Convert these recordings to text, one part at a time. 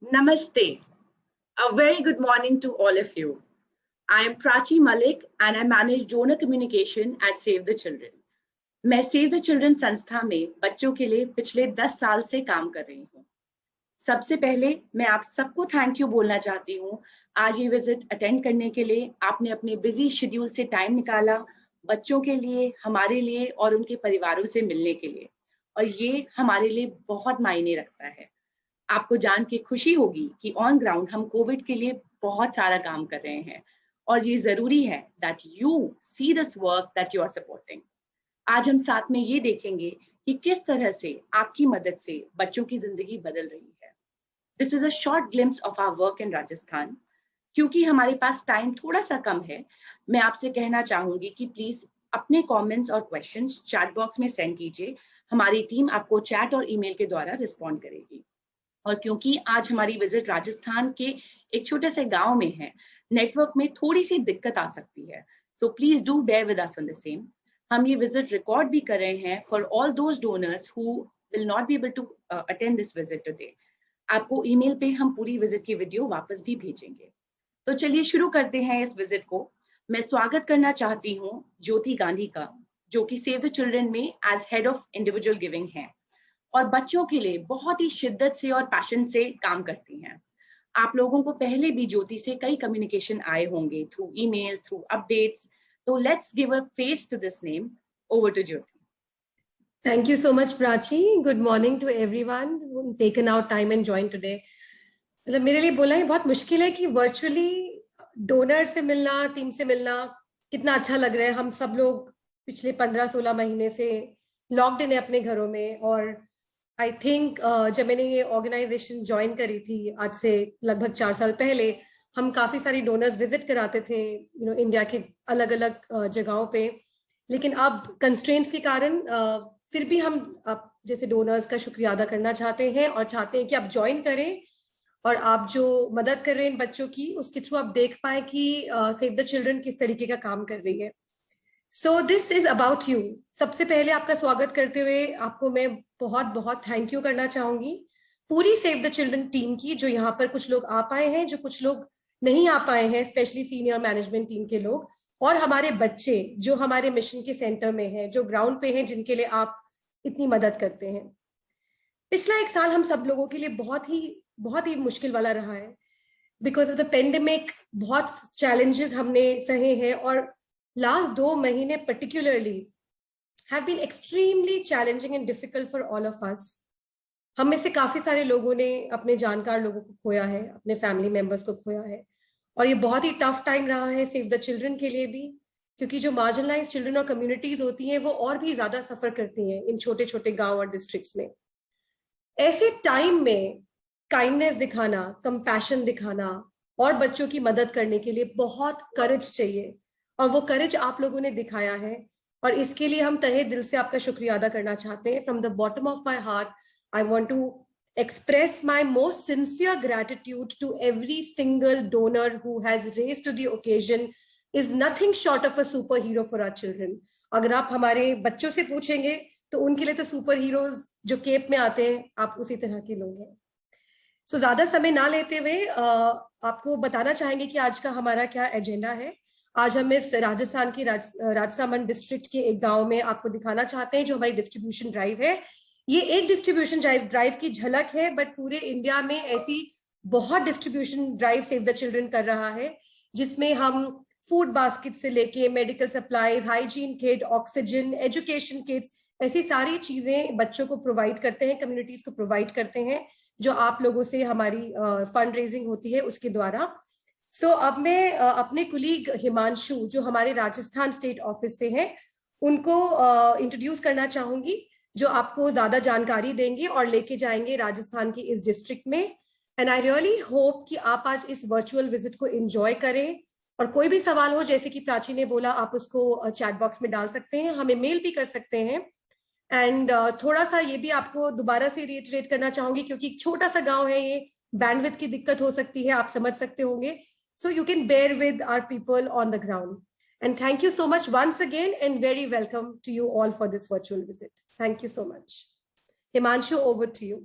Namaste. A very good morning to all of you. I am Prachi Malik and I manage donor communication at Save the Children. मैं save the children संस्था में बच्चों के लिए पिछले 10 साल से काम कर रही हूँ। सबसे पहले मैं आप सबको थैंक यू बोलना चाहती हूँ। आज ये विजिट अटेंड करने के लिए आपने अपने बिजी शेड्यूल से टाइम निकाला, बच्चों के लिए, हमारे लिए और उनके परिवारों से मिलने के लिए। और ये हमारे लिए बहुत मायने रखता है। आपको जान के खुशी होगी कि ऑन ग्राउंड हम कोविड के लिए बहुत सारा काम कर रहे हैं और ये जरूरी है that you see this work that you are supporting. आज हम साथ में ये देखेंगे कि किस तरह से आपकी मदद से बच्चों की जिंदगी बदल रही है। This is a short glimpse of our work in Rajasthan. क्योंकि हमारे पास टाइम थोड़ा सा कम है, मैं आपसे कहना चाहूंगी कि प्लीज अपने कमेंट्स और क्वेश्चंस चैट बॉक्स में सेंड कीजिए। हमारी टीम आपको चैट और ईमेल के द्वारा रिस्पॉन्ड करेगी। और क्योंकि आज हमारी विजिट राजस्थान के एक छोटे से गांव में है, नेटवर्क में थोड़ी सी दिक्कत आ सकती है, so please do bear with us on the same. हम ये विजिट रिकॉर्ड भी कर रहे हैं for all those donors who will not be able to attend this visit today. आपको ईमेल पे हम पूरी विजिट की वीडियो वापस भी भेजेंगे। तो चलिए शुरू करते हैं इस विजिट को। मैं स्वागत करना चाहती हूँ ज्योति गांधी का, जो कि सेव द चिल्ड्रन में as head of individual giving है और बच्चों के लिए बहुत ही शिद्दत से और पैशन से काम करती हैं। आप लोगों को पहले भी ज्योति से कई कम्युनिकेशन आए होंगे थ्रू ईमेल्स, थ्रू अपडेट्स। तो let's give a face to this name. Over to Jyoti. Thank you so much, Prachi. Good morning to everyone who've taken out time and joined today. मतलब मेरे लिए बोलना ही बहुत मुश्किल है कि वर्चुअली डोनर से मिलना, टीम से मिलना कितना अच्छा लग रहा है। हम सब लोग पिछले 15-16 महीने से लॉक्ड इन है अपने घरों में, और आई थिंक जब मैंने ये ऑर्गेनाइजेशन ज्वाइन करी थी आज से लगभग 4 साल पहले, हम काफी सारी डोनर्स विजिट कराते थे इंडिया के अलग अलग जगहों पे। लेकिन अब कंस्ट्रेंट्स के कारण फिर भी हम जैसे डोनर्स का शुक्रिया अदा करना चाहते हैं और चाहते हैं कि आप ज्वाइन करें और आप जो मदद कर रहे हैं इन बच्चों की, उसके थ्रू आप देख पाए कि सेव द चिल्ड्रन किस तरीके का काम कर रही है। So this is about you. सबसे पहले आपका स्वागत करते हुए आपको मैं बहुत बहुत थैंक यू करना चाहूंगी पूरी सेव द चिल्ड्रन टीम की, जो यहाँ पर कुछ लोग आ पाए हैं, जो कुछ लोग नहीं आ पाए हैं, स्पेशली सीनियर मैनेजमेंट टीम के लोग, और हमारे बच्चे जो हमारे मिशन के सेंटर में हैं, जो ग्राउंड पे हैं, जिनके लिए आप इतनी मदद करते हैं। पिछला 1 साल हम सब लोगों के लिए बहुत ही मुश्किल वाला रहा है। बिकॉज ऑफ द पेंडेमिक बहुत चैलेंजेस हमने सहे हैं, और लास्ट 2 महीने particularly have been extremely challenging and difficult for all of us. हम में से काफी सारे लोगों ने अपने जानकार लोगों को खोया है, अपने फैमिली मेंबर्स को खोया है, और ये बहुत ही टफ टाइम रहा है सेव द चिल्ड्रन के लिए भी, क्योंकि जो मार्जिनलाइज चिल्ड्रन और कम्युनिटीज होती हैं वो और भी ज्यादा सफर करती हैं इन छोटे छोटे गांव और डिस्ट्रिक्ट्स में। ऐसे टाइम में काइंडनेस दिखाना, कंपैशन दिखाना और बच्चों की मदद करने के लिए बहुत करेज चाहिए, और वो करेज आप लोगों ने दिखाया है, और इसके लिए हम तहे दिल से आपका शुक्रिया अदा करना चाहते हैं। From the bottom of my heart I want to express my most sincere gratitude to every single donor who has raised to the occasion, is nothing short of a superhero for our children. अगर आप हमारे बच्चों से पूछेंगे तो उनके लिए तो सुपर हीरोज जो केप में आते हैं, आप उसी तरह के लोग हैं। सो ज्यादा समय ना लेते हुए आपको बताना चाहेंगे कि आज का हमारा क्या एजेंडा है। आज हम इस राजस्थान की राजसामंद डिस्ट्रिक्ट के एक गांव में आपको दिखाना चाहते हैं जो हमारी डिस्ट्रीब्यूशन ड्राइव है। ये एक डिस्ट्रीब्यूशन ड्राइव की झलक है, बट पूरे इंडिया में ऐसी बहुत distribution drive save the children कर रहा है, जिसमें हम फूड बास्केट से लेके medical supplies, hygiene kit, oxygen, education kits, ऐसी सारी चीजें बच्चों को प्रोवाइड करते हैं, कम्युनिटीज को प्रोवाइड करते हैं, जो आप लोगों से हमारी फंड रेजिंग होती है उसके द्वारा। सो अब मैं अपने कुलीग हिमांशु, जो हमारे राजस्थान स्टेट ऑफिस से हैं, उनको इंट्रोड्यूस करना चाहूंगी, जो आपको ज्यादा जानकारी देंगे और लेके जाएंगे राजस्थान की इस डिस्ट्रिक्ट में। एंड आई रियली होप कि आप आज इस वर्चुअल विजिट को एंजॉय करें, और कोई भी सवाल हो, जैसे कि प्राची ने बोला, आप उसको चैट बॉक्स में डाल सकते हैं, हमें मेल भी कर सकते हैं। एंड थोड़ा सा ये भी आपको दोबारा से रिइटरेट करना चाहूंगी, क्योंकि एक छोटा सा गांव है, ये बैंडविड्थ की दिक्कत हो सकती है, आप समझ सकते होंगे। So you can bear with our people on the ground. And thank you so much once again, and very welcome to you all for this virtual visit. Thank you so much. Himanshu, over to you.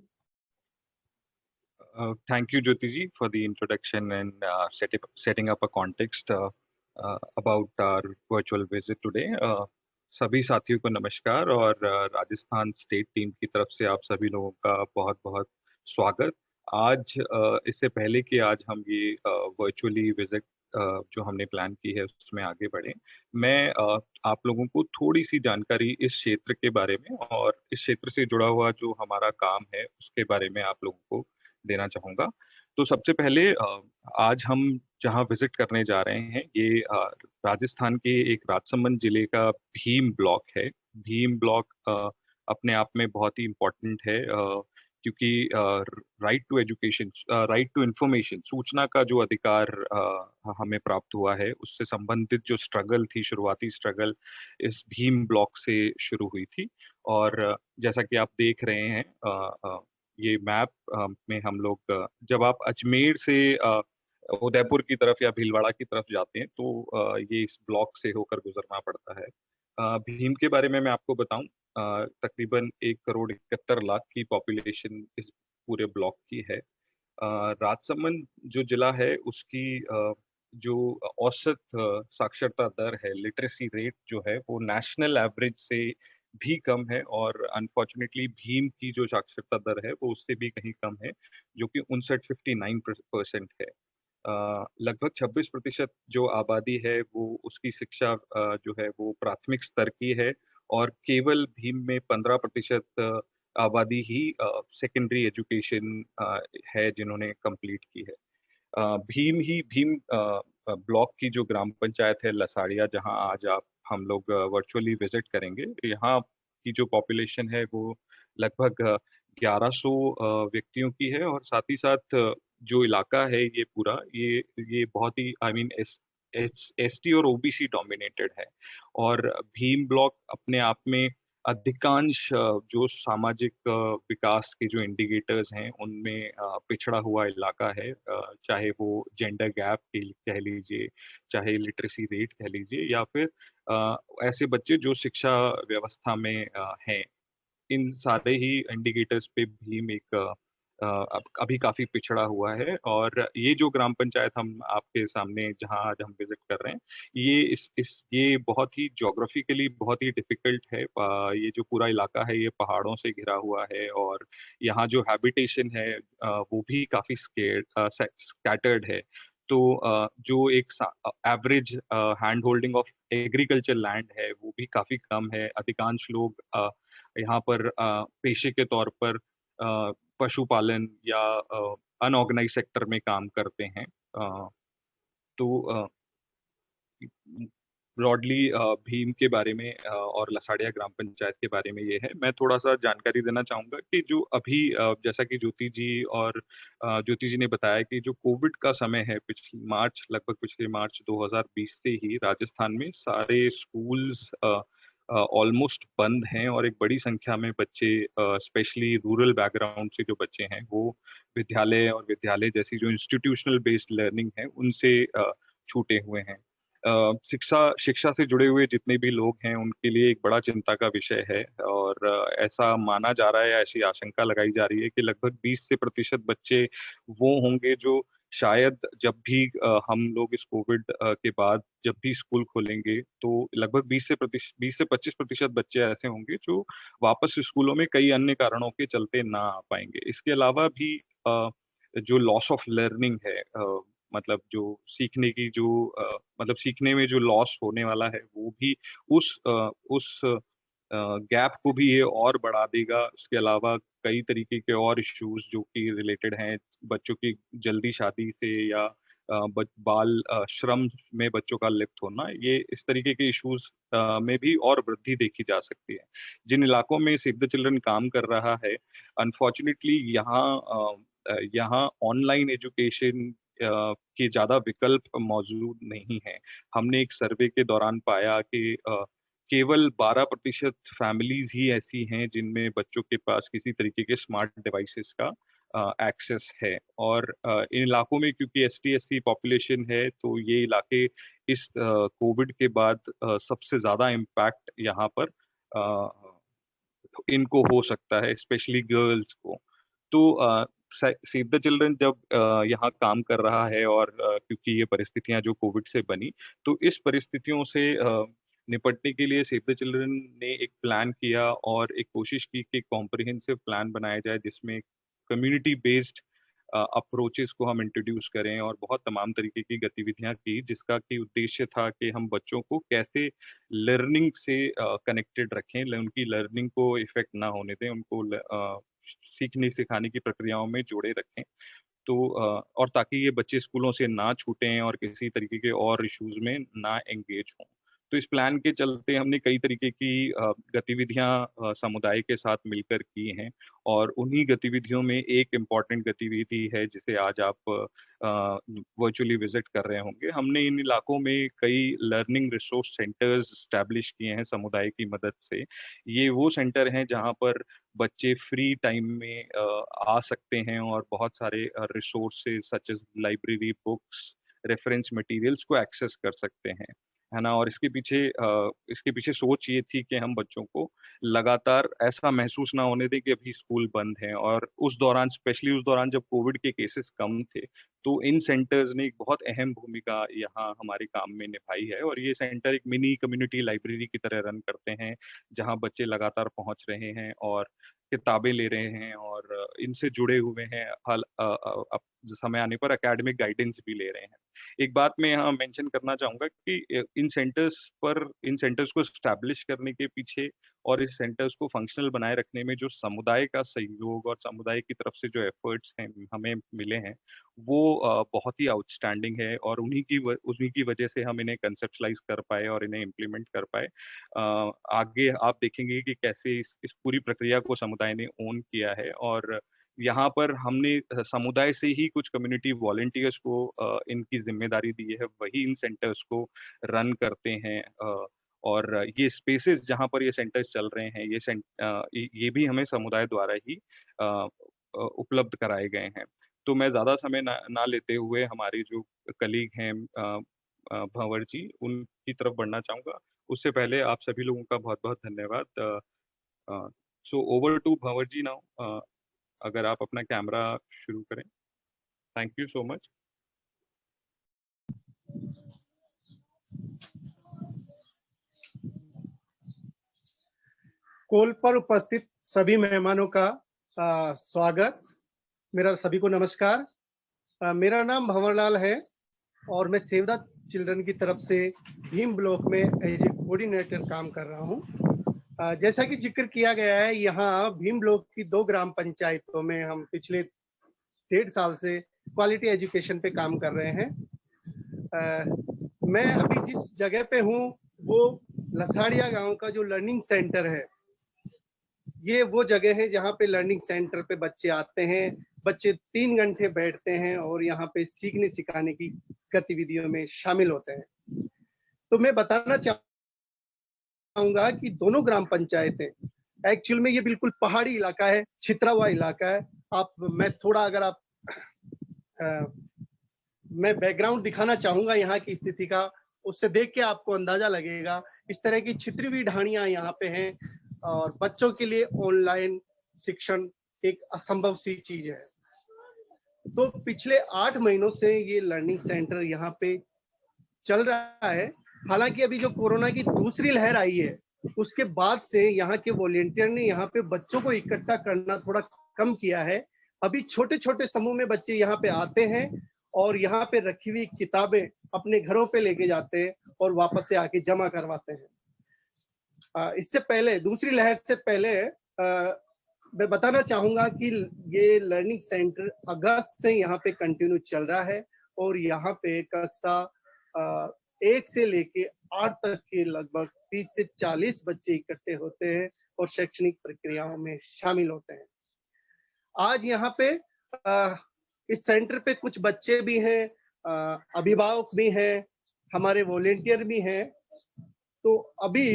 Thank you, Jyoti ji, for the introduction and setting up a context about our virtual visit today. सभी साथियों को नमस्कार और Rajasthan state team की तरफ से आप सभी लोगों का बहुत बहुत स्वागत। आज इससे पहले कि आज हम ये वर्चुअली विजिट जो हमने प्लान की है उसमें आगे बढ़े, मैं आप लोगों को थोड़ी सी जानकारी इस क्षेत्र के बारे में और इस क्षेत्र से जुड़ा हुआ जो हमारा काम है उसके बारे में आप लोगों को देना चाहूँगा। तो सबसे पहले आज हम जहाँ विज़िट करने जा रहे हैं ये राजस्थान के एक राजसमंद जिले का भीम ब्लॉक है। भीम ब्लॉक अपने आप में बहुत ही इम्पोर्टेंट है क्योंकि right to education, right to information, सूचना का जो अधिकार हमें प्राप्त हुआ है उससे संबंधित जो स्ट्रगल थी, शुरुआती स्ट्रगल इस भीम ब्लॉक से शुरू हुई थी। और जैसा कि आप देख रहे हैं ये मैप में हम लोग जब आप अजमेर से उदयपुर की तरफ या भीलवाड़ा की तरफ जाते हैं तो ये इस ब्लॉक से होकर गुजरना पड़ता है। भीम के बारे में मैं आपको बताऊं, तकरीबन 1,71,00,000 की पॉपुलेशन इस पूरे ब्लॉक की है। राजसमंद जो जिला है उसकी जो औसत साक्षरता दर है, लिटरेसी रेट जो है वो नेशनल एवरेज से भी कम है और अनफॉर्चुनेटली भीम की जो साक्षरता दर है वो उससे भी कहीं कम है, जो कि 59% है। लगभग 26% जो आबादी है वो उसकी शिक्षा जो है वो प्राथमिक स्तर की है और केवल भीम में 15% आबादी ही सेकेंडरी एजुकेशन है जिन्होंने कंप्लीट की है। भीम ब्लॉक की जो ग्राम पंचायत है लसाड़िया, जहां आज आप हम लोग वर्चुअली विजिट करेंगे, यहाँ की जो पॉपुलेशन है वो लगभग 1100 व्यक्तियों की है और साथ ही साथ जो इलाका है ये पूरा ये बहुत ही आई मीन एसटी और ओबीसी डोमिनेटेड है। और भीम ब्लॉक अपने आप में अधिकांश जो सामाजिक विकास के जो इंडिकेटर्स हैं उनमें पिछड़ा हुआ इलाका है, चाहे वो जेंडर गैप कह लीजिए, चाहे लिटरेसी रेट कह लीजिए या फिर ऐसे बच्चे जो शिक्षा व्यवस्था में हैं। इन सारे ही इंडिकेटर्स पे भीम एक अभी काफी पिछड़ा हुआ है। और ये जो ग्राम पंचायत हम आपके सामने जहां आज हम विजिट कर रहे हैं, ये बहुत ही ज्योग्राफिकली बहुत ही डिफिकल्ट है। ये जो पूरा इलाका है ये पहाड़ों से घिरा हुआ है और यहाँ जो हैबिटेशन है वो भी काफी स्कैटर्ड है। तो जो एक average hand holding of agriculture land है वो भी काफी कम है। अधिकांश लोग यहाँ पर पेशे के तौर पर पशुपालन या अनऑर्गेनाइज सेक्टर में काम करते हैं। तो ब्रॉडली भीम के बारे में और लसाड़िया ग्राम पंचायत के बारे में ये है। मैं थोड़ा सा जानकारी देना चाहूँगा कि जो अभी जैसा कि ज्योति जी ने बताया कि जो कोविड का समय है, लगभग पिछले मार्च 2020 से ही राजस्थान में सारे स्कूल्स ऑलमोस्ट बंद हैं और एक बड़ी संख्या में बच्चे, स्पेशली रूरल बैकग्राउंड से जो बच्चे हैं वो विद्यालय और विद्यालय जैसी जो इंस्टीट्यूशनल बेस्ड लर्निंग है उनसे छूटे हुए हैं। शिक्षा से जुड़े हुए जितने भी लोग हैं उनके लिए एक बड़ा चिंता का विषय है और ऐसा माना जा रहा है, ऐसी आशंका लगाई जा रही है कि लगभग 20% बच्चे वो होंगे जो शायद जब भी हम लोग इस कोविड के बाद जब भी स्कूल खोलेंगे तो लगभग 20 से 25% बच्चे ऐसे होंगे जो वापस स्कूलों में कई अन्य कारणों के चलते ना आ पाएंगे। इसके अलावा भी जो लॉस ऑफ लर्निंग है, मतलब जो सीखने की जो मतलब सीखने में जो लॉस होने वाला है वो भी उस गैप को भी ये और बढ़ा देगा। उसके अलावा कई तरीके के और इश्यूज जो कि रिलेटेड हैं बच्चों की जल्दी शादी से या बाल श्रम में बच्चों का लिप्त होना, ये इस तरीके के इश्यूज में भी और वृद्धि देखी जा सकती है। जिन इलाकों में सेव द चिल्ड्रन काम कर रहा है, अनफॉर्चुनेटली यहाँ ऑनलाइन एजुकेशन के ज्यादा विकल्प मौजूद नहीं है। हमने एक सर्वे के दौरान पाया कि केवल 12% फैमिलीज ही ऐसी हैं जिनमें बच्चों के पास किसी तरीके के स्मार्ट डिवाइसेस का एक्सेस है। और इन इलाकों में क्योंकि ST/SC पॉपुलेशन है तो ये इलाके इस कोविड के बाद सबसे ज्यादा इम्पैक्ट यहाँ पर इनको हो सकता है, स्पेशली गर्ल्स को। तो सेव द चिल्ड्रन जब यहाँ काम कर रहा है और क्योंकि ये परिस्थितियां जो कोविड से बनी, तो इस परिस्थितियों से निपटने के लिए सेव द चिल्ड्रन ने एक प्लान किया और एक कोशिश की कि कॉम्प्रिहेंसिव प्लान बनाया जाए जिसमें कम्युनिटी बेस्ड अप्रोचेस को हम इंट्रोड्यूस करें और बहुत तमाम तरीके की गतिविधियां की, जिसका कि उद्देश्य था कि हम बच्चों को कैसे लर्निंग से कनेक्टेड रखें, उनकी लर्निंग को इफेक्ट ना होने दें, उनको सीखने सिखाने की प्रक्रियाओं में जोड़े रखें। तो और ताकि ये बच्चे स्कूलों से ना छूटें और किसी तरीके के और इश्यूज में ना एंगेज हों। तो इस प्लान के चलते हमने कई तरीके की गतिविधियां समुदाय के साथ मिलकर की हैं और उन्हीं गतिविधियों में एक इम्पॉर्टेंट गतिविधि है जिसे आज आप वर्चुअली विजिट कर रहे होंगे। हमने इन इलाकों में कई लर्निंग रिसोर्स सेंटर्स स्टैब्लिश किए हैं समुदाय की मदद से। ये वो सेंटर हैं जहाँ पर बच्चे फ्री टाइम में आ सकते हैं और बहुत सारे resources such as library, books, reference materials को एक्सेस कर सकते हैं, है ना। और इसके पीछे सोच ये थी कि हम बच्चों को लगातार ऐसा महसूस ना होने दें कि अभी स्कूल बंद है। और उस दौरान, स्पेशली उस दौरान जब कोविड के केसेस कम थे, तो इन सेंटर्स ने एक बहुत अहम भूमिका यहाँ हमारे काम में निभाई है। और ये सेंटर एक मिनी कम्युनिटी लाइब्रेरी की तरह रन करते हैं, जहाँ बच्चे लगातार पहुँच रहे हैं और किताबें ले रहे हैं और इनसे जुड़े हुए हैं। समय आने पर एकेडमिक गाइडेंस भी ले रहे हैं। एक बात मैं यहाँ मेंशन करना चाहूँगा कि इन सेंटर्स को एस्टैब्लिश करने के पीछे और इस सेंटर्स को फंक्शनल बनाए रखने में जो समुदाय का सहयोग और समुदाय की तरफ से जो एफर्ट्स हैं हमें मिले हैं, वो बहुत ही आउटस्टैंडिंग है और उन्हीं की वजह से हम इन्हें कंसेप्शलाइज कर पाए और इन्हें इम्प्लीमेंट कर पाए। आगे आप देखेंगे कि कैसे इस पूरी प्रक्रिया को समुदाय ने ओन किया है और यहाँ पर हमने समुदाय से ही कुछ कम्युनिटी वॉलंटियर्स को इनकी जिम्मेदारी दी है, वही इन सेंटर्स को रन करते हैं। और ये स्पेसेस जहाँ पर ये सेंटर्स चल रहे हैं, ये भी हमें समुदाय द्वारा ही उपलब्ध कराए गए हैं। तो मैं ज़्यादा समय ना लेते हुए हमारे जो कलीग हैं भंवर जी, उनकी तरफ बढ़ना चाहूँगा। उससे पहले आप सभी लोगों का बहुत-बहुत धन्यवाद। So over to Bhanwar ji now. अगर आप अपना कैमरा शुरू करें। Thank you so much. Call पर उपस्थित सभी मेहमानों का स्वागत। मेरा सभी को नमस्कार। मेरा नाम भंवरलाल है और मैं सेव द चिल्ड्रन की तरफ से भीम ब्लॉक में एज ए कोऑर्डिनेटर काम कर रहा हूँ। जैसा कि जिक्र किया गया है, यहाँ भीम ब्लॉक की 2 ग्राम पंचायतों में हम पिछले 1.5 साल से क्वालिटी एजुकेशन पे काम कर रहे हैं। मैं अभी जिस जगह पे हूँ वो लसाड़िया गांव का जो लर्निंग सेंटर है, ये वो जगह है जहाँ पे लर्निंग सेंटर पे बच्चे आते हैं। बच्चे 3 घंटे बैठते हैं और यहाँ पे सीखने सिखाने की गतिविधियों में शामिल होते हैं। तो मैं बताना चाहूंगा कि दोनों ग्राम पंचायतें एक्चुअल में ये बिल्कुल पहाड़ी इलाका है, छितरा हुआ इलाका है। मैं बैकग्राउंड दिखाना चाहूंगा यहाँ की स्थिति का, उससे देख के आपको अंदाजा लगेगा। इस तरह की छितरी हुई ढाणियां यहाँ पे हैं और बच्चों के लिए ऑनलाइन शिक्षण एक असंभव सी चीज है। तो पिछले 8 महीनों से ये लर्निंग सेंटर यहाँ पे चल रहा है। हालांकि अभी जो कोरोना की दूसरी लहर आई है, उसके बाद से यहाँ के वॉलेंटियर ने यहाँ पे बच्चों को इकट्ठा करना थोड़ा कम किया है। अभी छोटे छोटे समूह में बच्चे यहाँ पे आते हैं और यहाँ पे रखी हुई किताबें अपने घरों पे लेके जाते हैं और वापस से आके जमा करवाते हैं। इससे पहले, दूसरी लहर से पहले, मैं बताना चाहूंगा कि ये लर्निंग सेंटर अगस्त से यहाँ पे कंटिन्यू चल रहा है और यहाँ पे कक्षा 1 से लेके 8 तक के लगभग 30 से 40 बच्चे इकट्ठे होते हैं और शैक्षणिक प्रक्रियाओं में शामिल होते हैं। आज यहाँ पे इस सेंटर पे कुछ बच्चे भी हैं, अभिभावक भी हैं, हमारे वॉलेंटियर भी हैं। तो अभी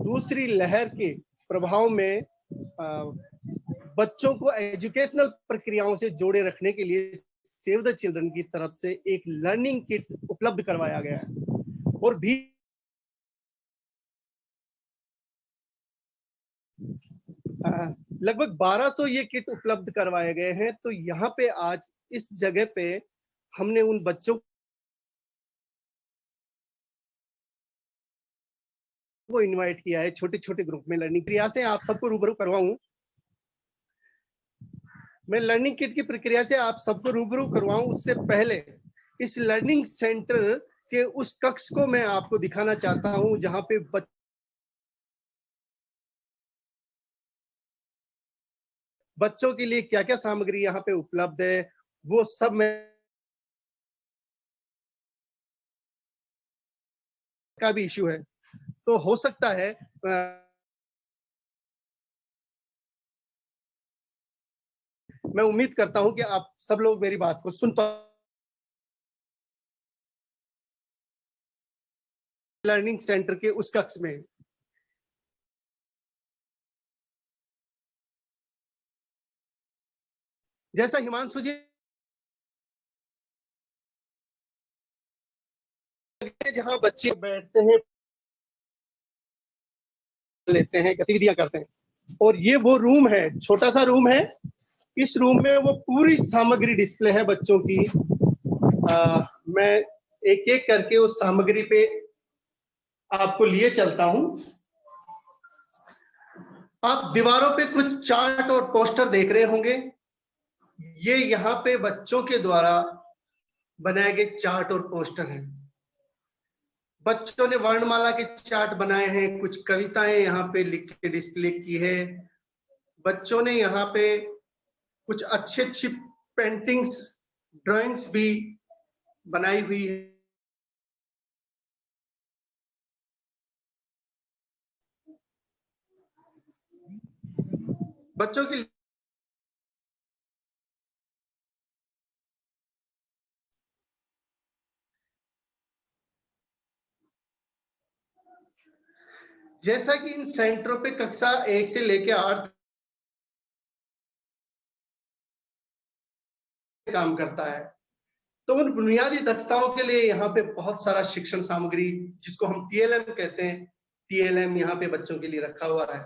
दूसरी लहर के प्रभाव में बच्चों को एजुकेशनल प्रक्रियाओं से जोड़े रखने के लिए सेव द चिल्ड्रन की तरफ से एक लर्निंग किट उपलब्ध करवाया गया है और भी लगभग 1200 ये किट उपलब्ध करवाए गए हैं। तो यहाँ पे आज इस जगह पे हमने उन बच्चों को इनवाइट किया है, छोटे छोटे ग्रुप में लर्निंग प्रक्रिया से आप सबको रूबरू करवाऊं। मैं लर्निंग किट की प्रक्रिया से आप सबको रूबरू करवाऊं, उससे पहले इस लर्निंग सेंटर के उस कक्ष को मैं आपको दिखाना चाहता हूं जहां पे बच्चों के लिए क्या क्या सामग्री यहाँ पे उपलब्ध है, वो सब मैं का भी इश्यू है। तो हो सकता है मैं उम्मीद करता हूं कि आप सब लोग मेरी बात को सुन पा। लर्निंग सेंटर के उस कक्ष में जैसा हिमांशु जी जहां बच्चे बैठते हैं, लेते हैं, गतिविधियां करते हैं, और ये वो रूम है, छोटा सा रूम है। इस रूम में वो पूरी सामग्री डिस्प्ले है बच्चों की। मैं एक एक करके उस सामग्री पे आपको लिए चलता हूं। आप दीवारों पे कुछ चार्ट और पोस्टर देख रहे होंगे। ये यहाँ पे बच्चों के द्वारा बनाए गए चार्ट और पोस्टर हैं। बच्चों ने वर्णमाला के चार्ट बनाए हैं, कुछ कविताएं यहाँ पे लिख के डिस्प्ले की है। बच्चों ने यहाँ पे कुछ अच्छी अच्छी पेंटिंग्स, ड्राइंग्स भी बनाई हुई है। बच्चों की जैसा कि इन सेंटरों पे कक्षा 1 से लेकर 8 काम करता है, तो उन बुनियादी दक्षताओं के लिए यहाँ पे बहुत सारा शिक्षण सामग्री, जिसको हम TLM कहते हैं, TLM यहाँ पे बच्चों के लिए रखा हुआ है।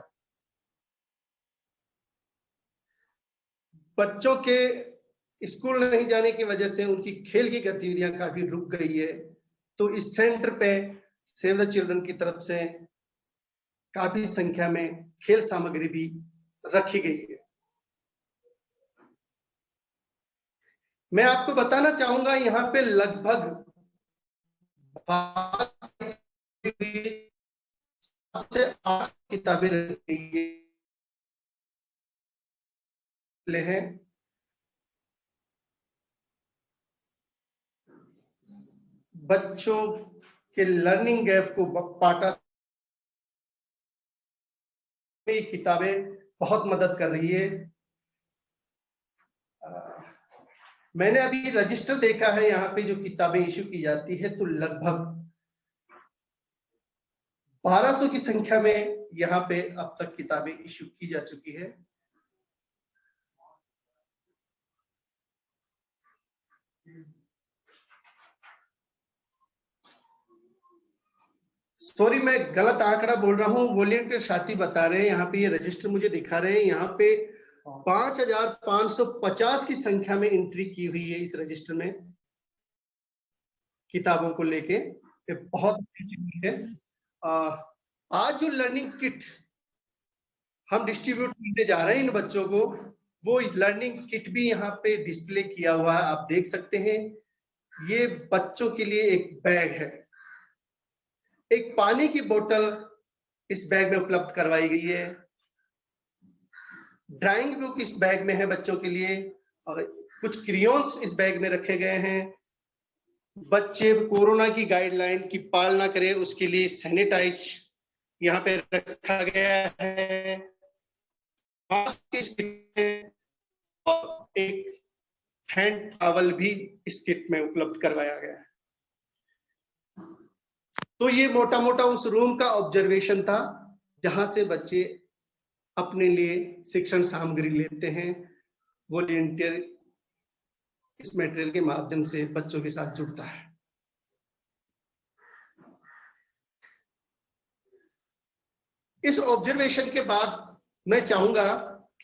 बच्चों के स्कूल नहीं जाने की वजह से उनकी खेल की गतिविधियां काफी रुक गई है, तो इस सेंटर पे सेव द चिल्ड्रन की तरफ से काफी संख्या में खेल सामग्री भी रखी गई है। मैं आपको बताना चाहूंगा यहाँ पे लगभग 8 किताबें रखी हैं। बच्चों के लर्निंग गैप को पाटा में किताबें बहुत मदद कर रही है। मैंने अभी रजिस्टर देखा है, यहाँ पे जो किताबें इश्यू की जाती है, तो लगभग 1200 की संख्या में यहाँ पे अब तक किताबें इश्यू की जा चुकी है। सॉरी, मैं गलत आंकड़ा बोल रहा हूँ, वॉलंटियर साथी बता रहे हैं, यहाँ पे ये रजिस्टर मुझे दिखा रहे हैं, यहाँ पे 5550 की संख्या में एंट्री की हुई है इस रजिस्टर में किताबों को लेके। बहुत अच्छी है। आज जो लर्निंग किट हम डिस्ट्रीब्यूट करने जा रहे हैं इन बच्चों को, वो लर्निंग किट भी यहाँ पे डिस्प्ले किया हुआ है, आप देख सकते हैं। ये बच्चों के लिए एक बैग है, एक पानी की बोतल इस बैग में उपलब्ध करवाई गई है, ड्राइंग बुक इस बैग में है बच्चों के लिए, और कुछ क्रियॉन्स इस बैग में रखे गए हैं। बच्चे कोरोना की गाइडलाइन की पालना करें, उसके लिए सैनिटाइज यहाँ पे रखा गया है, और एक हैंड टॉवल भी इस किट में उपलब्ध करवाया गया है। तो ये मोटा मोटा उस रूम का ऑब्जर्वेशन था जहां से बच्चे अपने लिए शिक्षण सामग्री लेते हैं। वॉलंटियर इस मटेरियल के माध्यम से बच्चों के साथ जुड़ता है। इस ऑब्जर्वेशन के बाद मैं चाहूंगा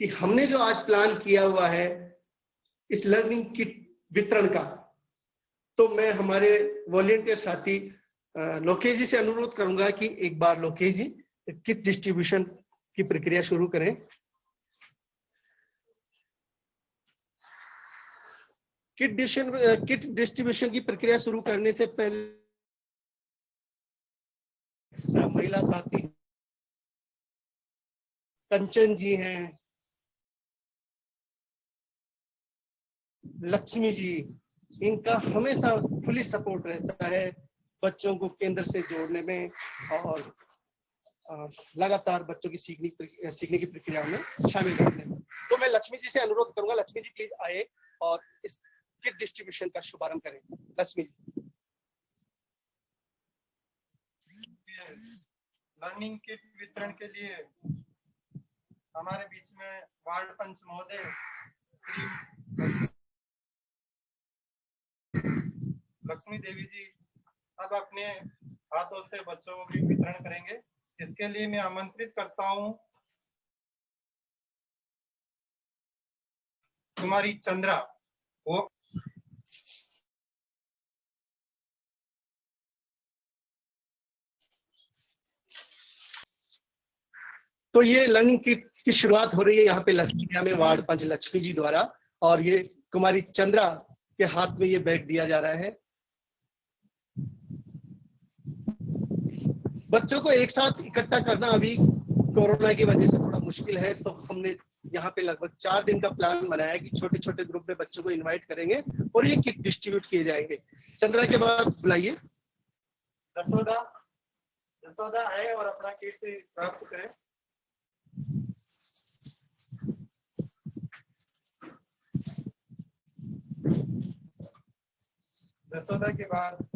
कि हमने जो आज प्लान किया हुआ है इस लर्निंग किट वितरण का, तो मैं हमारे वॉलेंटियर साथी लोकेश जी से अनुरोध करूंगा कि एक बार लोकेश जी किट डिस्ट्रीब्यूशन की प्रक्रिया शुरू करें। किट डिस्ट्रीब्यूशन की प्रक्रिया शुरू करने से पहले महिला साथी कंचन जी हैं, लक्ष्मी जी, इनका हमेशा फुली सपोर्ट रहता है बच्चों को केंद्र से जोड़ने में और लगातार बच्चों की सीखने की प्रक्रिया में शामिल करने में। तो मैं लक्ष्मी जी से अनुरोध करूंगा, लक्ष्मी जी प्लीज आए और इस किट डिस्ट्रीब्यूशन का शुभारंभ करें। लक्ष्मी जी। लर्निंग किट वितरण के लिए हमारे बीच में वार्ड पंच महोदय श्री लक्ष्मी देवी जी अब अपने हाथों से बच्चों को किट वितरण करेंगे। इसके लिए मैं आमंत्रित करता हूं कुमारी चंद्रा। वो तो ये लर्निंग किट की शुरुआत हो रही है यहाँ पे लक्ष्मीपुरा में वार्ड पंच लक्ष्मी जी द्वारा, और ये कुमारी चंद्रा के हाथ में ये बैग दिया जा रहा है। बच्चों को एक साथ इकट्ठा करना अभी कोरोना की वजह से थोड़ा मुश्किल है, तो हमने यहाँ पे लगभग 4 दिन का प्लान बनाया है कि छोटे छोटे ग्रुप में बच्चों को इनवाइट करेंगे और ये किट डिस्ट्रीब्यूट किए जाएंगे। चंद्रा के बाद बुलाइए जसोदा आए और अपना किट प्राप्त करें। जसोदा के बाद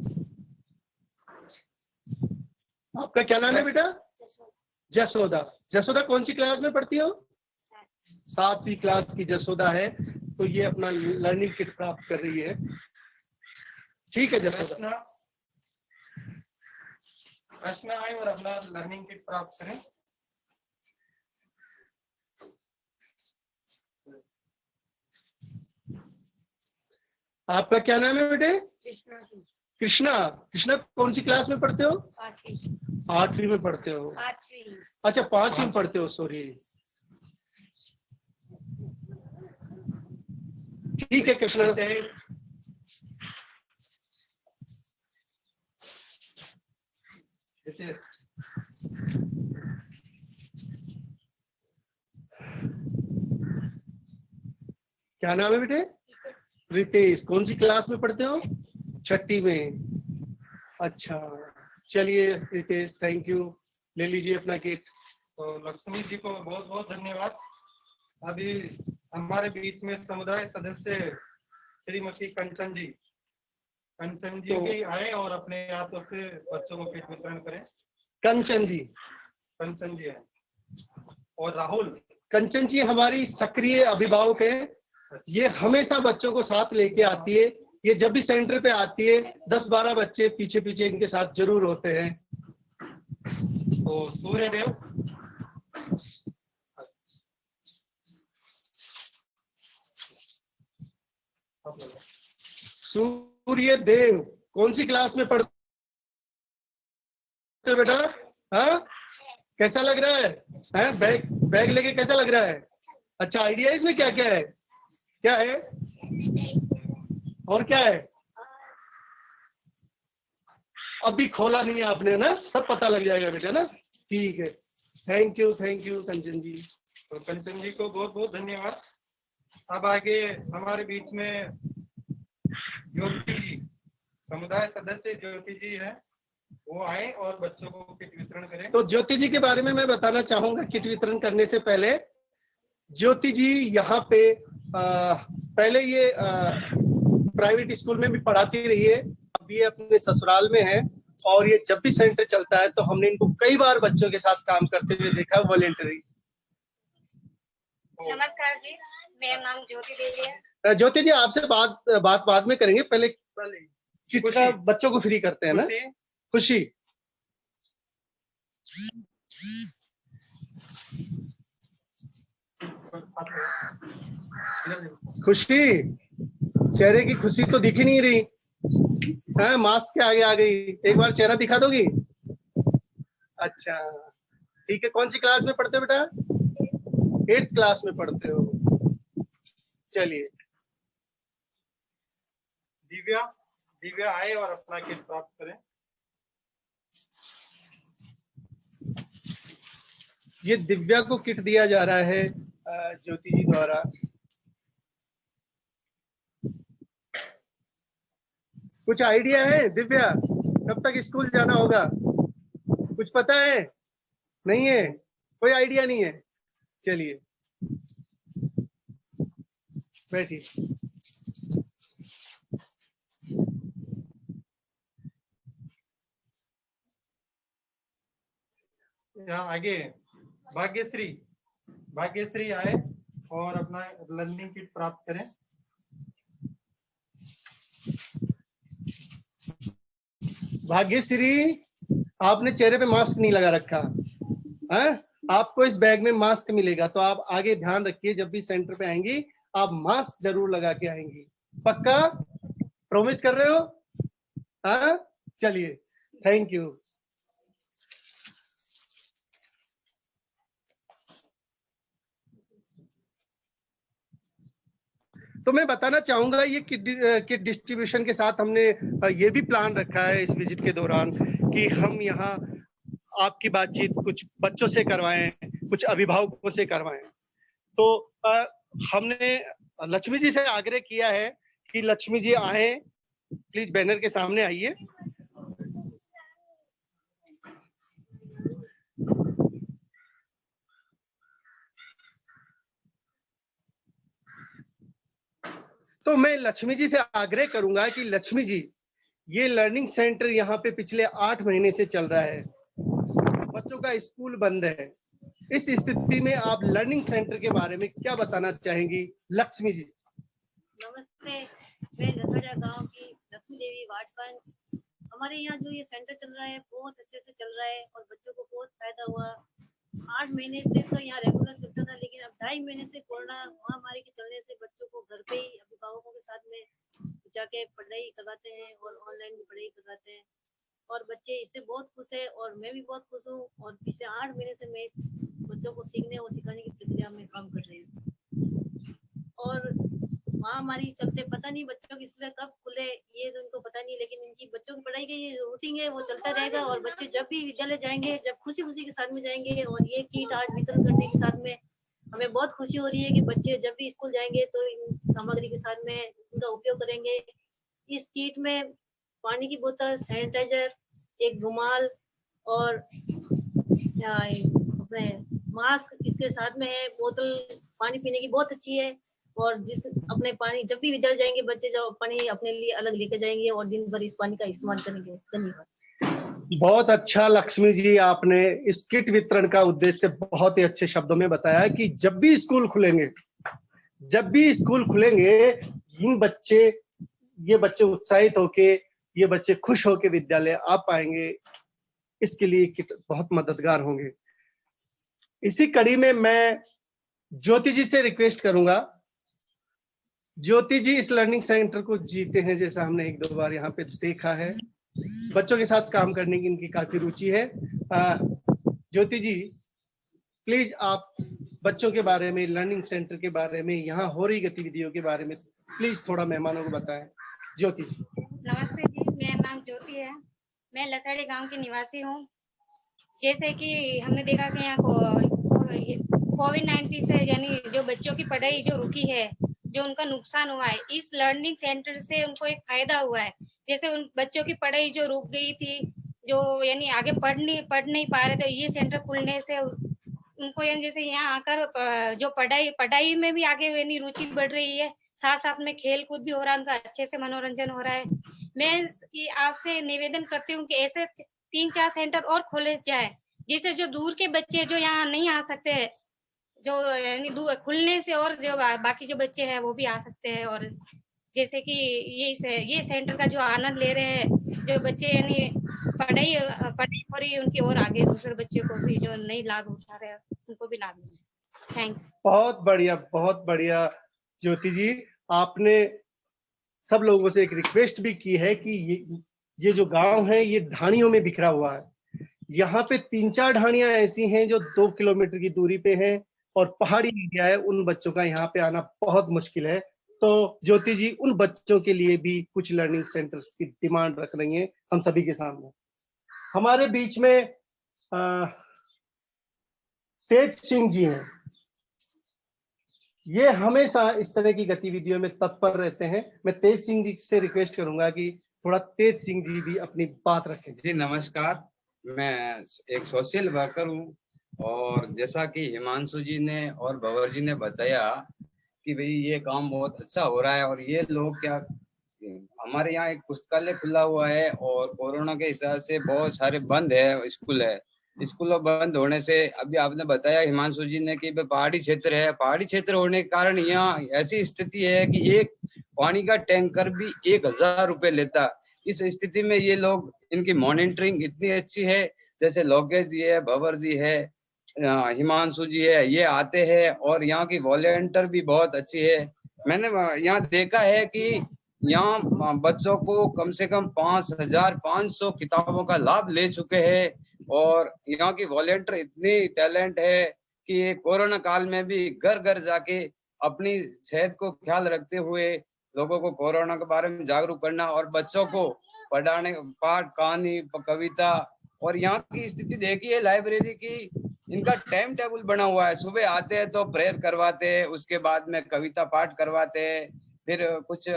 आपका क्या नाम है बेटा? जसोदा। जसोदा कौन सी क्लास में पढ़ती हो? 7वीं क्लास की जसोदा है, तो ये अपना लर्निंग किट प्राप्त कर रही है। ठीक है जसोदा। रचना आए और अपना लर्निंग किट प्राप्त करें। आपका क्या नाम है बेटे? कृष्णा। कृष्णा कौन सी क्लास में पढ़ते हो? 8वीं में पढ़ते हो? अच्छा 5वीं में पढ़ते हो, सॉरी। ठीक है कृष्णा। क्या नाम है बेटे? रितेश। कौन सी क्लास में पढ़ते हो? 6ठी में। अच्छा चलिए रितेश, थैंक यू, ले लीजिए अपना किट। तो लक्ष्मी जी को बहुत बहुत धन्यवाद। अभी हमारे बीच में समुदाय सदस्य श्रीमती कंचन जी भी आए और अपने हाथों से बच्चों को किट वितरण करें। कंचन जी है। और राहुल। कंचन जी हमारी सक्रिय अभिभावक है, ये हमेशा बच्चों को साथ लेके आती है। ये जब भी सेंटर पे आती है 10-12 बच्चे पीछे पीछे इनके साथ जरूर होते हैं। तो सूर्यदेव। सूर्यदेव कौन सी क्लास में पढ़ते हो बेटा? हाँ कैसा लग रहा है? बैग लेके कैसा लग रहा है? अच्छा आइडिया इसमें क्या क्या है? क्या है और क्या है? अभी खोला नहीं है आपने ना, सब पता लग जाएगा बेटा ना। ठीक है, थैंक यू कंचन जी। तो कंचन जी को बहुत बहुत धन्यवाद। अब आगे हमारे बीच में ज्योति जी, समुदाय सदस्य ज्योति जी है, वो आए और बच्चों को किट वितरण करें। तो ज्योति जी के बारे में मैं बताना चाहूंगा। किट वितरण करने से पहले ज्योति जी यहाँ पे पहले ये प्राइवेट स्कूल में भी पढ़ाती रही है, अब ये अपने ससुराल में है, और ये जब भी सेंटर चलता है तो हमने इनको कई बार बच्चों के साथ काम करते हुए देखा, वॉलेंटरी। नमस्कार जी, मेरा नाम ज्योति देवी है। ज्योति जी आपसे बात बाद में करेंगे, पहले किट का बच्चों को फ्री करते हैं ना। खुशी। खुशी, चेहरे की खुशी तो दिख ही नहीं रही है, मास्क के आगे आ गई। एक बार चेहरा दिखा दोगी? अच्छा ठीक है। कौन सी क्लास में पढ़ते हो बेटा? 8th क्लास में पढ़ते हो। चलिए दिव्या आए और अपना किट प्राप्त करें। ये दिव्या को किट दिया जा रहा है ज्योति जी द्वारा। कुछ आइडिया है दिव्या, कब तक स्कूल जाना होगा? कुछ पता है? नहीं है, कोई आइडिया नहीं है। चलिए बैठिए। यहाँ आगे भाग्यश्री आए और अपना लर्निंग किट प्राप्त करें। भाग्यश्री, आपने चेहरे पे मास्क नहीं लगा रखा है। आपको इस बैग में मास्क मिलेगा, तो आप आगे ध्यान रखिए, जब भी सेंटर पे आएंगी आप मास्क जरूर लगा के आएंगी। पक्का प्रॉमिस कर रहे हो? हाँ चलिए, थैंक यू। तो मैं बताना चाहूंगा, ये किट डिस्ट्रीब्यूशन के साथ हमने ये भी प्लान रखा है इस विजिट के दौरान कि हम यहाँ आपकी बातचीत कुछ बच्चों से करवाएं, कुछ अभिभावकों से करवाएं। तो हमने लक्ष्मी जी से आग्रह किया है कि लक्ष्मी जी आए, प्लीज बैनर के सामने आइए। तो मैं लक्ष्मी जी से आग्रह करूंगा कि लक्ष्मी जी, ये लर्निंग सेंटर यहाँ पे पिछले 8 महीने से चल रहा है, बच्चों का स्कूल बंद है। इस स्थिति में आप लर्निंग सेंटर के बारे में क्या बताना चाहेंगी लक्ष्मी जी? नमस्ते, मैं लसड़ा गांव की लक्ष्मी देवी वार्ड पंच। हमारे यहाँ जो ये सेंटर चल रहा है बहुत अच्छे से चल रहा है और बच्चों को बहुत फायदा हुआ। 8 महीने से तो यहाँ रेगुलर चलता था, लेकिन अब 2.5 महीने से कोरोना महामारी के चलने से बच्चों को घर पे ही अभिभावकों के साथ में जाके पढ़ाई करवाते हैं और ऑनलाइन भी पढ़ाई करवाते हैं और बच्चे इससे बहुत खुश है और मैं भी बहुत खुश हूँ। और पिछले 8 महीने से मैं बच्चों को सीखने और सिखाने की प्रक्रिया में काम कर रही हूँ। और महामारी चलते पता नहीं बच्चों की स्कूल कब खुले, ये तो इनको पता नहीं, लेकिन इनकी बच्चों की पढ़ाई का ये रूटीन है वो चलता रहेगा और बच्चे जब भी विद्यालय जाएंगे जब खुशी खुशी के साथ में जाएंगे। और ये किट आज वितरण करने के साथ में हमें बहुत खुशी हो रही है कि बच्चे जब भी स्कूल जाएंगे तो इन सामग्री के साथ में उनका उपयोग करेंगे। इस किट में पानी की बोतल, सैनिटाइजर, एक रुमाल और अपने मास्क इसके साथ में है। बोतल पानी पीने की बहुत अच्छी है और जिस अपने पानी जब भी विद्यालय जाएंगे बच्चे जब पानी अपने लिए अलग लेके जाएंगे और दिन भर इस पानी का इस्तेमाल करेंगे। धन्यवाद। बहुत अच्छा लक्ष्मी जी, आपने इस किट वितरण का उद्देश्य बहुत ही अच्छे शब्दों में बताया कि जब भी स्कूल खुलेंगे ये बच्चे उत्साहित होके, ये बच्चे खुश होके विद्यालय आ पाएंगे। इसके लिए किट बहुत मददगार होंगे। इसी कड़ी में मैं ज्योति जी से रिक्वेस्ट करूंगा। ज्योति जी इस लर्निंग सेंटर को जीते हैं, जैसा हमने 1-2 बार यहाँ पे देखा है। बच्चों के साथ काम करने की इनकी काफी रुचि है। ज्योति जी प्लीज आप बच्चों के बारे में, लर्निंग सेंटर के बारे में, यहाँ हो रही गतिविधियों के बारे में प्लीज थोड़ा मेहमानों को बताएं। ज्योति जी। नमस्ते जी, मेरा नाम ज्योति है, मैं लसड़े गांव की निवासी हूँ। जैसे कि हमने देखा कि यहाँ कोविड-19 से यानी जो बच्चों की पढ़ाई जो रुकी है, जो उनका नुकसान हुआ है, इस लर्निंग सेंटर से उनको एक फायदा हुआ है। जैसे उन बच्चों की पढ़ाई जो रुक गई थी, जो यानी आगे पढ़ नहीं पा रहे थे, ये सेंटर खुलने से उनको यानी जैसे यहाँ आकर जो पढ़ाई में भी आगे यानी रुचि बढ़ रही है, साथ साथ में खेल कूद भी हो रहा है, उनका अच्छे से मनोरंजन हो रहा है। मैं आपसे निवेदन करती हूँ कि ऐसे 3-4 सेंटर और खोले जाए, जिससे जो दूर के बच्चे जो यहाँ नहीं आ सकते, जो यानी खुलने से और जो बाकी जो बच्चे हैं वो भी आ सकते हैं। और जैसे कि ये सेंटर का जो आनंद ले रहे हैं, जो बच्चे यानी पढ़ाई हो रही है उनकी, और आगे दूसरे बच्चे को भी जो नई लाभ उठा रहे हैं उनको भी लाभ मिले। थैंक्स। बहुत बढ़िया ज्योति जी। आपने सब लोगों से एक रिक्वेस्ट भी की है कि ये जो गांव है ये ढाणियों में बिखरा हुआ है। यहाँ पे 3-4 ढाणियां ऐसी हैं जो 2 किलोमीटर की दूरी पे हैं और पहाड़ी एरिया है, उन बच्चों का यहाँ पे आना बहुत मुश्किल है। तो ज्योति जी उन बच्चों के लिए भी कुछ लर्निंग सेंटर्स की डिमांड रख रही हैं हम सभी के सामने। हमारे बीच में तेज सिंह जी हैं। ये हमेशा इस तरह की गतिविधियों में तत्पर रहते हैं। मैं तेज सिंह जी से रिक्वेस्ट करूंगा कि थोड़ा तेज सिंह जी भी अपनी बात रखें। जी नमस्कार, मैं एक सोशल वर्कर हूँ और जैसा कि हिमांशु जी ने और भंवर जी ने बताया कि भाई ये काम बहुत अच्छा हो रहा है और ये लोग क्या, हमारे यहाँ एक पुस्तकालय खुला हुआ है और कोरोना के हिसाब से बहुत सारे बंद है, स्कूलों बंद होने से अभी आपने बताया हिमांशु जी ने कि पहाड़ी क्षेत्र है, पहाड़ी क्षेत्र होने के कारण यहाँ ऐसी स्थिति है कि एक पानी का टैंकर भी 1000 रुपये लेता। इस स्थिति में ये लोग, इनकी मॉनिटरिंग इतनी अच्छी है, जैसे लोकेश जी है, भंवर जी है, हिमांशु जी है, ये आते हैं और यहाँ की वॉलेंटियर भी बहुत अच्छी है। मैंने यहाँ देखा है कि यहाँ बच्चों को कम से कम 5500 किताबों का लाभ ले चुके हैं और यहाँ की वॉलेंटियर इतनी टैलेंट है कि कोरोना काल में भी घर घर जाके अपनी सेहत को ख्याल रखते हुए लोगों को कोरोना के बारे में जागरूक करना और बच्चों को पढ़ाने, पाठ, कहानी, कविता। और यहाँ की स्थिति देखिए लाइब्रेरी की, इनका टाइम टेबल बना हुआ है। सुबह आते हैं तो प्रेयर करवाते हैं, उसके बाद में कविता पाठ करवाते हैं, फिर कुछ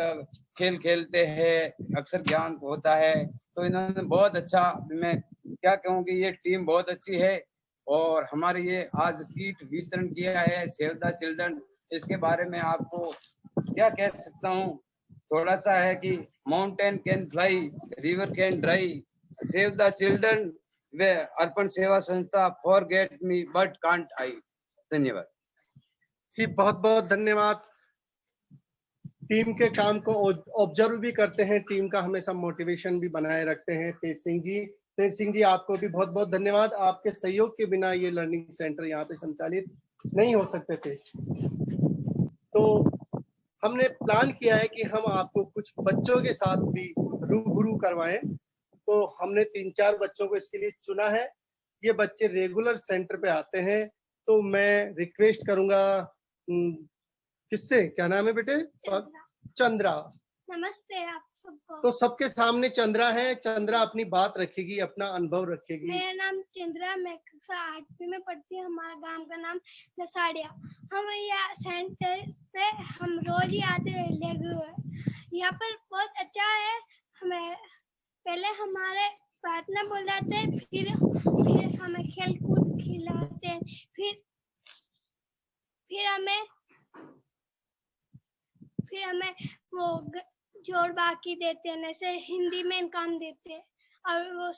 खेल खेलते हैं, अक्सर ज्ञान होता है। तो इन्होंने बहुत अच्छा, मैं क्या कहूँ कि ये टीम बहुत अच्छी है। और हमारे ये आज किट वितरण किया है सेव द चिल्ड्रन, इसके बारे में आपको क्या कह सकता हूँ, थोड़ा सा है कि mountain can fly, river can dry, save the children वे Arpan Seva Sanstha, forget me but can't I. धन्यवाद जी, बहुत बहुत धन्यवाद। टीम के काम को ऑब्जर्व भी करते हैं, टीम का हमेशा मोटिवेशन भी बनाए रखते हैं तेज सिंह जी आपको भी बहुत बहुत धन्यवाद। आपके सहयोग के बिना ये लर्निंग सेंटर यहाँ पे संचालित नहीं हो सकते थे। तो हमने प्लान किया है कि हम आपको कुछ बच्चों के साथ भी रूबरू करवाएं। तो हमने 3-4 बच्चों को इसके लिए चुना है। ये बच्चे रेगुलर सेंटर पे आते हैं। तो मैं रिक्वेस्ट करूंगा, किससे, क्या नाम है बेटे? चंद्रा। नमस्ते आप सबको। तो सबके सामने चंद्रा है। चंद्रा अपनी बात रखेगी, अपना अनुभव रखेगी। मेरा नाम चंद्रा, मैं कक्षा 8वीं में पढ़ती हूँ। हमारा गांव का नाम लसाड़िया। हम यहाँ सेंटर पे हम रोज ही आते हैं। यहाँ पर बहुत अच्छा है। हमें पहले हमारे प्रार्थना बुलाते हैं, फिर हमें खेल कूद खिलाते हैं, फिर हमें वो जोड़ बाकी देते हैं, जैसे हिंदी में इनकाम देते हैं। और वो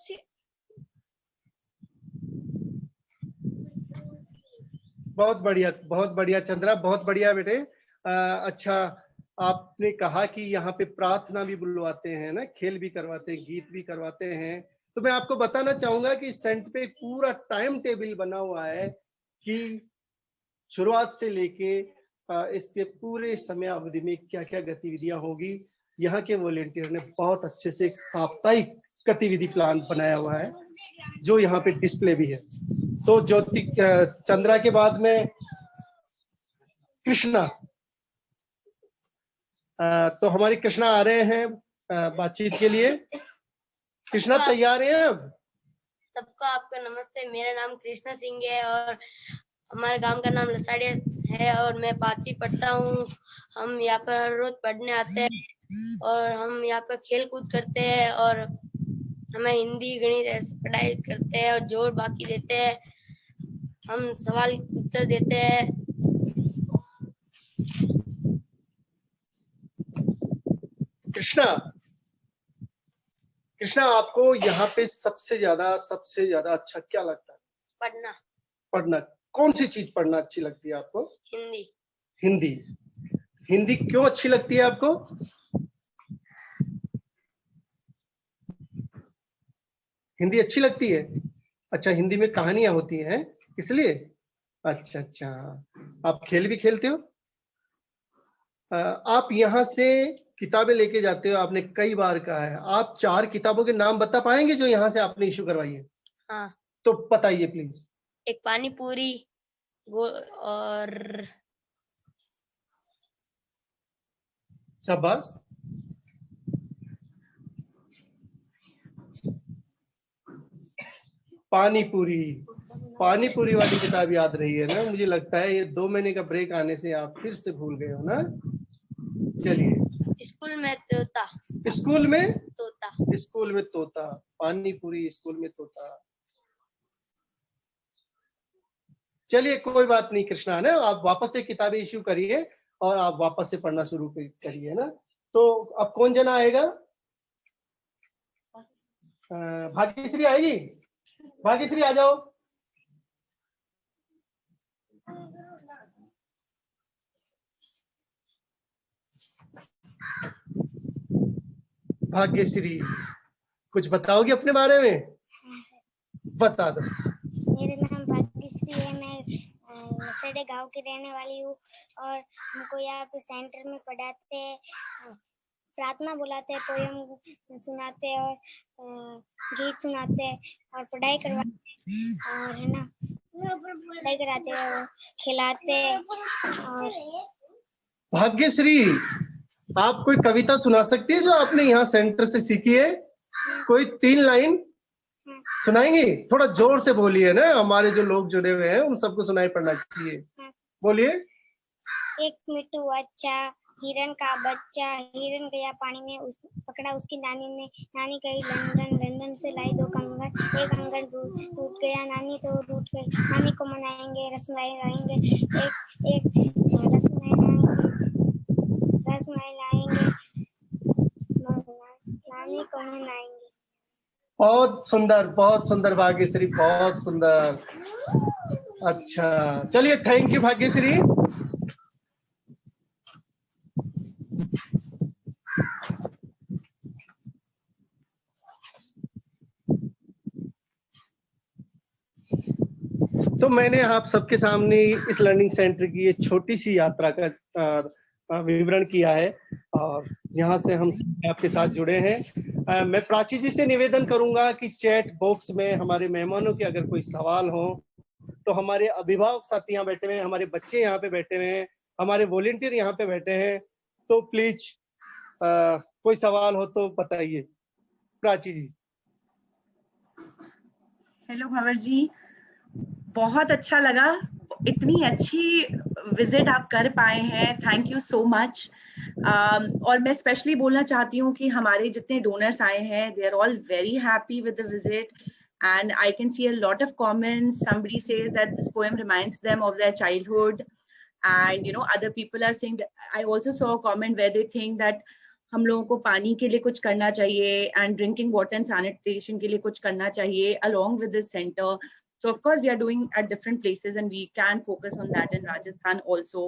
बहुत बढ़िया चंद्रा, बहुत बढ़िया बेटे। अच्छा, आपने कहा कि यहाँ पे प्रार्थना भी बुलवाते हैं ना, खेल भी करवाते हैं, गीत भी करवाते हैं। तो मैं आपको बताना चाहूंगा कि सेंटर पे पूरा टाइम टेबल बना हुआ है कि शुरुआत से लेके इसके पूरे समय अवधि में क्या क्या गतिविधियां होगी। यहाँ के वॉलेंटियर ने बहुत अच्छे से एक साप्ताहिक गतिविधि प्लान बनाया हुआ है जो यहाँ पे डिस्प्ले भी है। तो ज्योति चंद्रा के बाद में कृष्णा, तो हमारी कृष्णा आ रहे हैं बातचीत के लिए। कृष्णा तैयार है? अब सबको आपका नमस्ते। मेरा नाम कृष्णा सिंह है और हमारे गांव का नाम लसाड़िया है और मैं 5वीं पढ़ता हूँ। हम यहाँ पर हर रोज पढ़ने आते हैं और हम यहाँ पर खेल कूद करते हैं और हमें हिंदी गणित ऐसे पढ़ाई करते हैं और जोड़ बाकी देते हैं। हम सवाल उत्तर देते हैं। कृष्णा, आपको यहाँ पे सबसे ज्यादा अच्छा क्या लगता है? पढ़ना। कौन सी चीज पढ़ना अच्छी लगती है आपको? हिंदी क्यों अच्छी लगती है आपको? हिंदी अच्छी लगती है। अच्छा, हिंदी में कहानियां होती हैं इसलिए? अच्छा, आप खेल भी खेलते हो? आप यहाँ से किताबें लेके जाते हो, आपने कई बार कहा है। आप 4 किताबों के नाम बता पाएंगे जो यहाँ से आपने इशू करवाई है? हाँ। तो बताइए प्लीज। एक पानी पूरी और शाबाश। पानी पूरी वाली किताब याद रही है ना? मुझे लगता है ये 2 महीने का ब्रेक आने से आप फिर से भूल गए हो ना? चलिए। स्कूल में तोता। स्कूल में तोता। स्कूल में तोता, पानी पूरी, स्कूल में तोता। चलिए कोई बात नहीं कृष्णा, ना आप वापस से किताबें इश्यू करिए और आप वापस से पढ़ना शुरू करिए ना। तो अब कौन जना आएगा? भाग्यश्री आएगी? भाग्यश्री आ जाओ। भाग्यश्री कुछ बताओगे अपने बारे में? बता दो। मेरा नाम भाग्यश्री है, मैं लसाड़िया गांव की रहने वाली हूँ और हमको यहाँ पे सेंटर में पढ़ाते हैं, प्रार्थना बुलाते हैं, पोयम सुनाते हैं और गीत सुनाते हैं और पढ़ाई करवाते हैं और है ना पढ़ाई कराते हैं और खिलाते हैं। और भाग्यश्री आप कोई कविता सुना सकती है जो आपने यहाँ सेंटर से सीखी है? कोई 3 लाइन सुनाएंगी? थोड़ा जोर से बोलिए ना, हमारे जो लोग जुड़े हुए हैं उन सबको सुनाई पड़ना चाहिए। बोलिए। एक मिट्टू अच्छा हिरन का बच्चा, हिरन गया पानी में, पकड़ा उसकी नानी ने, नानी गई लंदन, लंदन से लाई 2 कंगन, एक कंगन टूट गया, नानी तो टूट गई, नानी को मनाएंगे, रसमलाई लाएंगे, एक रसमलाई लाएंगे, नानी को मनाएंगे। बहुत सुंदर भाग्यश्री, बहुत सुंदर। अच्छा चलिए, थैंक यू भाग्यश्री। तो मैंने आप सबके सामने इस लर्निंग सेंटर की ये छोटी सी यात्रा का विवरण किया है और यहाँ से हम आपके साथ जुड़े हैं। मैं प्राची जी से निवेदन करूंगा कि चैट बॉक्स में हमारे मेहमानों के अगर कोई सवाल हो तो हमारे अभिभावक साथी यहाँ बैठे हुए हैं, हमारे बच्चे यहाँ पे बैठे हुए हैं, हमारे वॉलेंटियर यहाँ पे बैठे हैं, तो प्लीज कोई सवाल हो तो बताइए। प्राची जी। हेलो भंवर जी, बहुत अच्छा लगा, इतनी अच्छी विजिट आप कर पाए हैं, थैंक यू सो मच। और मैं स्पेशली बोलना चाहती हूँ कि हमारे जितने डोनर्स आए हैं, they are all very happy with the visit and I can see a lot of comments. Somebody says that this poem reminds them of their childhood, and you know other people are saying that, I also saw a comment where they think that हम लोगों को पानी के लिए कुछ करना चाहिए and drinking water and sanitation के लिए कुछ करना चाहिए along with this center. So of course we are doing at different places and we can focus on that in Rajasthan also.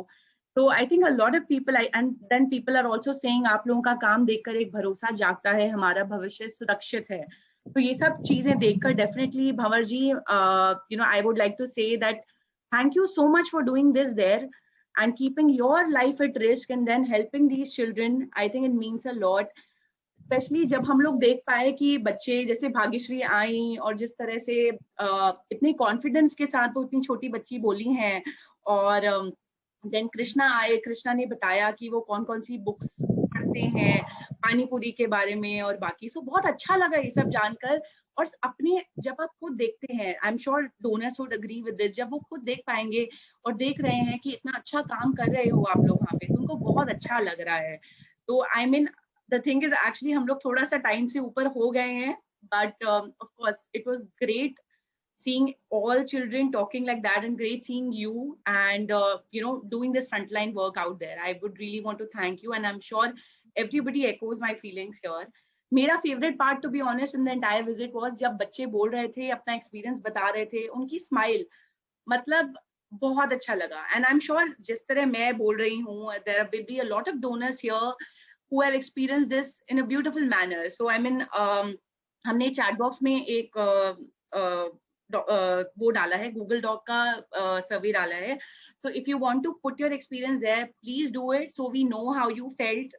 So I think a lot of people, and then people are also saying आप लोगों का काम देखकर एक भरोसा जागता है, हमारा भविष्य सुरक्षित है। तो ये सब चीजें देखकर definitely Bhanwar ji, you know, I would like to say that thank you so much for doing this there and keeping your life at risk and then helping these children. I think it means a lot. Specially जब हम लोग देख पाए कि बच्चे जैसे भाग्यश्री आई और जिस तरह से इतने कॉन्फिडेंस के साथ वो इतनी छोटी बच्ची बोली हैं, और देन कृष्णा आए, कृष्णा ने बताया कि वो कौन कौन सी बुक्स पढ़ते हैं पानी पूरी के बारे में और बाकी। सो बहुत अच्छा लगा ये सब जानकर। और अपने जब आप खुद देखते हैं, I am sure donors would agree with this, जब वो खुद देख पाएंगे और देख रहे हैं कि इतना अच्छा काम कर रहे हो आप लोग वहाँ पे, तो उनको बहुत अच्छा लग रहा है। तो I mean the thing is actually हम लोग थोड़ा सा टाइम से ऊपर हो गए हैं, but of course it was great seeing all children talking like that and great seeing you and you know doing this frontline work out there. I would really want to thank you and I'm sure everybody echoes my feelings here. मेरा favorite part to be honest in the entire visit was जब बच्चे बोल रहे थे, अपना experience बता रहे थे, उनकी smile मतलब बहुत अच्छा लगा। And I'm sure जिस तरह मैं बोल रही हूँ, there will be a lot of donors here who have experienced this in a beautiful manner. So I mean, हमने chat box में एक वो डाला है, Google Doc का सर्वे डाला है. So if you want to put your experience there, please do it so we know how you felt.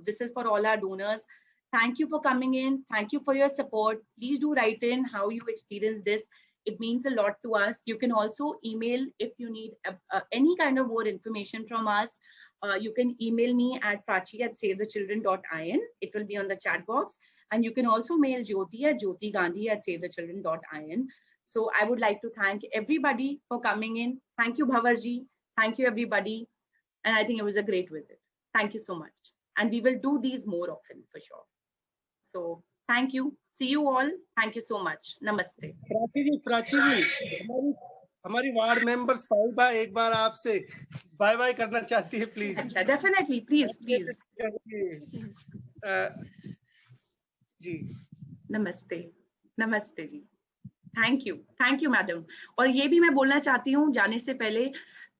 This is for all our donors. Thank you for coming in. Thank you for your support. Please do write in how you experienced this. It means a lot to us. You can also email if you need any kind of more information from us. You can email me at prachi@savethechildren.in. It will be on the chat box. And you can also mail Jyoti at jyotigandhi@savethechildren.in. So I would like to thank everybody for coming in. Thank you, Bhavarji. Thank you, everybody. And I think it was a great visit. Thank you so much. And we will do these more often for sure. So thank you. See you all. Thank you so much. Namaste. Prachi जी, हमारी ward member साहिबा एक बार आपसे bye bye करना चाहती है, please. अच्छा, definitely, please please. जी नमस्ते. नमस्ते जी. Thank you madam. और ये भी मैं बोलना चाहती हूँ जाने से पहले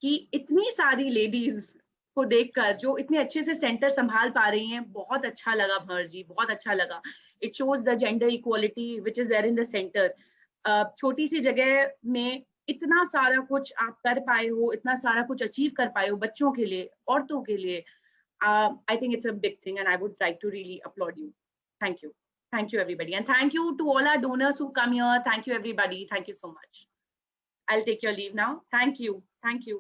कि इतनी सारी लेडीज को देखकर जो इतने अच्छे से सेंटर संभाल पा रही हैं, बहुत अच्छा लगा भंवर जी, बहुत अच्छा लगा. It shows the gender equality which is there in the centre. छोटी सी जगह में इतना सारा कुछ आप कर पाए हो, इतना सारा कुछ अचीव कर पाए हो बच्चों के लिए, औरतों के लिए. I think it's a big thing and I would like to really applaud you. Thank you. Thank you, everybody. And thank you to all our donors who come here. Thank you, everybody. Thank you so much. I'll take your leave now. Thank you. Thank you.